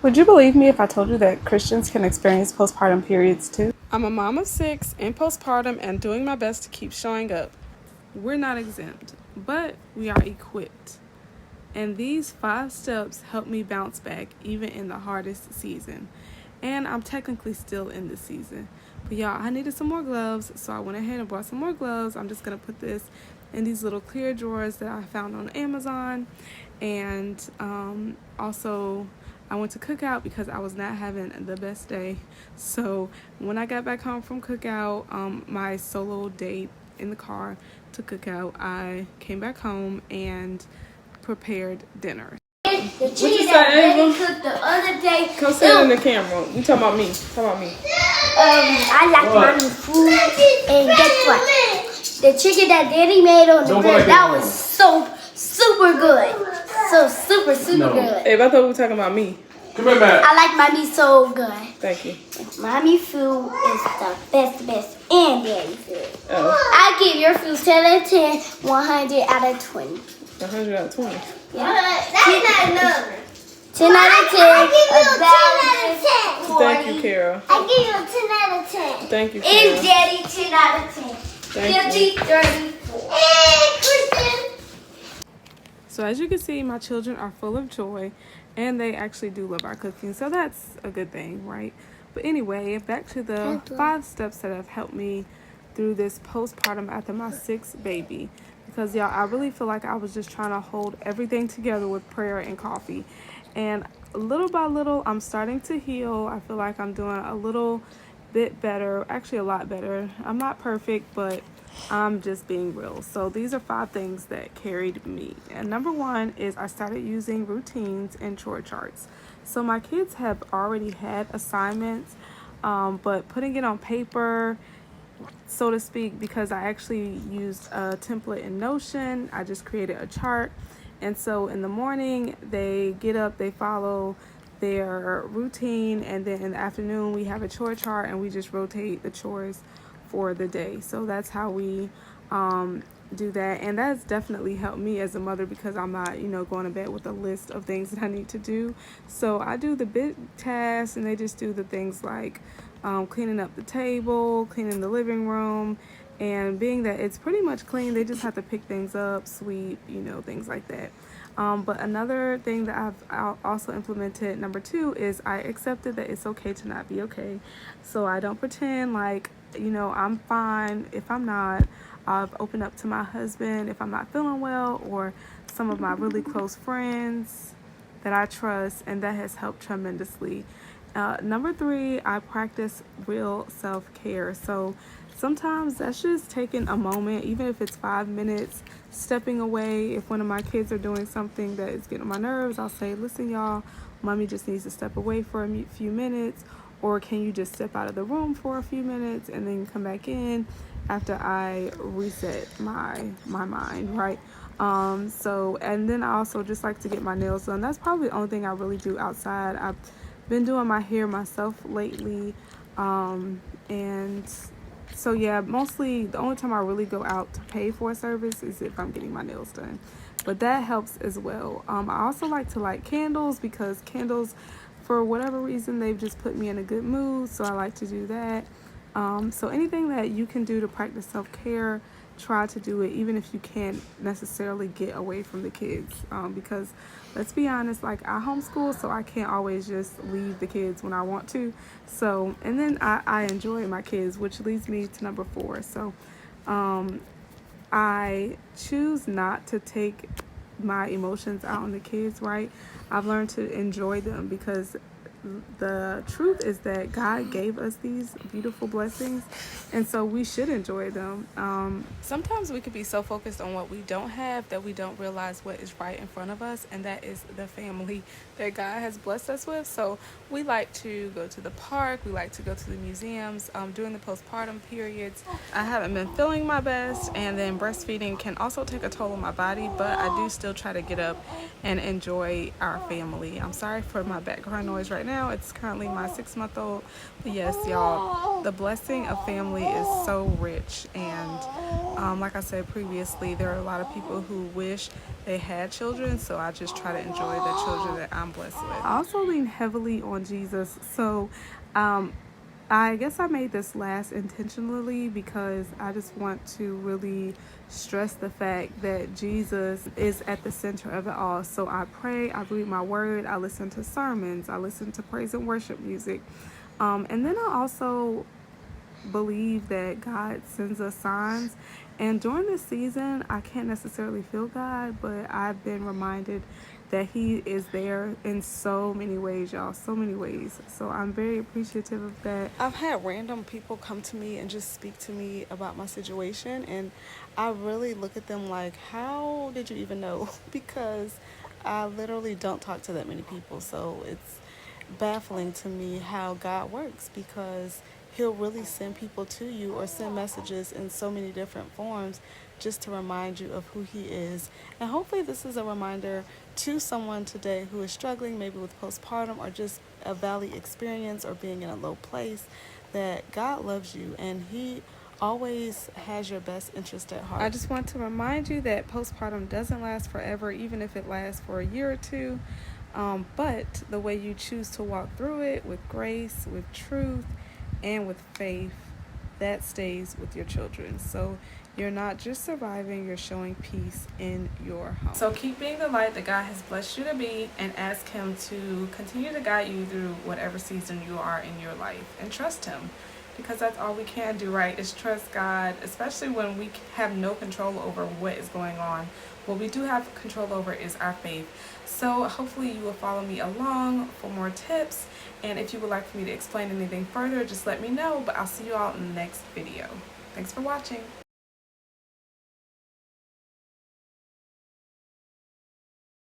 Would you believe me if I told you that Christians can experience postpartum periods too? I'm a mom of 6 in postpartum and doing my best to keep showing up. We're not exempt, but we are equipped. And these 5 steps help me bounce back even in the hardest season. And I'm technically still in this season. But y'all, I needed some more gloves, so I went ahead and bought some more gloves. I'm just going to put this in these little clear drawers that I found on Amazon. And also, I went to Cookout because I was not having the best day. So when I got back home from Cookout, my solo date in the car to Cookout, I came back home and prepared dinner. The chicken that Daddy cooked the other day. Come sit in the camera. You talking about me. I like mommy's food. And guess what? The chicken that Daddy made on the grill, that was so super good. So super good. Hey, I thought we were talking about me. Come here, Matt. I like mommy's so good. Thank you. Mommy food is the best, and Daddy food. Oh. I give your food 10 out of 10, 100 out of 20. 100 out of 20. Yeah. That's not enough. 10 out of 10. I give you a 10 out of 10. Thank you, Kara. I give you a 10 out of 10. Thank you, Kara. And Daddy 10 out of 10. Thank you. 50, 34. And Kristen. So as you can see, my children are full of joy, and they actually do love our cooking. So that's a good thing, right? But anyway, back to the 5 steps that have helped me through this postpartum after my 6th baby. Because, y'all, I really feel like I was just trying to hold everything together with prayer and coffee. And little by little, I'm starting to heal. I feel like I'm doing a little bit better, actually a lot better. I'm not perfect, but I'm just being real. So these are 5 things that carried me. And number 1 is I started using routines and chore charts. So my kids have already had assignments, but putting it on paper, so to speak, because I actually used a template in Notion. I just created a chart. And so in the morning, they get up, they follow their routine, and then in the afternoon, we have a chore chart, and we just rotate the chores for the day. So that's how we do that. And that's definitely helped me as a mother because I'm not, going to bed with a list of things that I need to do. So I do the big tasks, and they just do the things like cleaning up the table, cleaning the living room, and being that it's pretty much clean, they just have to pick things up, sweep, things like that. But another thing that I've also implemented, number 2, is I accepted that it's okay to not be okay. So I don't pretend like, I'm fine if I'm not. I've opened up to my husband if I'm not feeling well, or some of my really close friends that I trust, and that has helped tremendously. Number 3, I practice real self-care. So sometimes that's just taking a moment, even if it's 5 minutes, stepping away. If one of my kids are doing something that is getting on my nerves, I'll say, listen, y'all, mommy just needs to step away for a few minutes. Or can you just step out of the room for a few minutes and then come back in after I reset my mind, right? And then I also just like to get my nails done. That's probably the only thing I really do outside. I've been doing my hair myself lately. And so yeah, mostly the only time I really go out to pay for a service is if I'm getting my nails done. But that helps as well. I also like to light candles because candles, for whatever reason, they've just put me in a good mood. So I like to do that. So anything that you can do to practice self-care, try to do it, even if you can't necessarily get away from the kids. Because let's be honest, like I homeschool, so I can't always just leave the kids when I want to. So, and then I enjoy my kids, which leads me to number 4. So I choose not to take my emotions out on the kids, right? I've learned to enjoy them because the truth is that God gave us these beautiful blessings, and so we should enjoy them. Sometimes we could be so focused on what we don't have that we don't realize what is right in front of us, and that is the family that God has blessed us with. So we like to go to the park, we like to go to the museums. During the postpartum periods, I haven't been feeling my best, and then breastfeeding can also take a toll on my body, but I do still try to get up and enjoy our family. I'm sorry for my background noise right now. now. It's currently my 6-month-old. But yes, y'all, the blessing of family is so rich. And like I said previously, there are a lot of people who wish they had children, so I just try to enjoy the children that I'm blessed with. I also lean heavily on Jesus. So I guess I made this last intentionally because I just want to really stress the fact that Jesus is at the center of it all. So I pray, I read my word, I listen to sermons, I listen to praise and worship music. And then I also believe that God sends us signs. And during this season, I can't necessarily feel God, but I've been reminded that He is there in so many ways, y'all, so many ways. So I'm very appreciative of that. I've had random people come to me and just speak to me about my situation, and I really look at them like, how did you even know? Because I literally don't talk to that many people, so it's baffling to me how God works, because He'll really send people to you or send messages in so many different forms just to remind you of who He is. And hopefully this is a reminder to someone today who is struggling maybe with postpartum or just a valley experience or being in a low place, that God loves you and He always has your best interest at heart. I just want to remind you that postpartum doesn't last forever, even if it lasts for a year or two. But the way you choose to walk through it with grace, with truth, and with faith, that stays with your children. So you're not just surviving, you're showing peace in your home. So keep being the light that God has blessed you to be, and ask Him to continue to guide you through whatever season you are in your life, and trust Him, because that's all we can do, right? Is trust God, especially when we have no control over what is going on. What we do have control over is our faith. So hopefully you will follow me along for more tips. And if you would like for me to explain anything further, just let me know. But I'll see you all in the next video. Thanks for watching.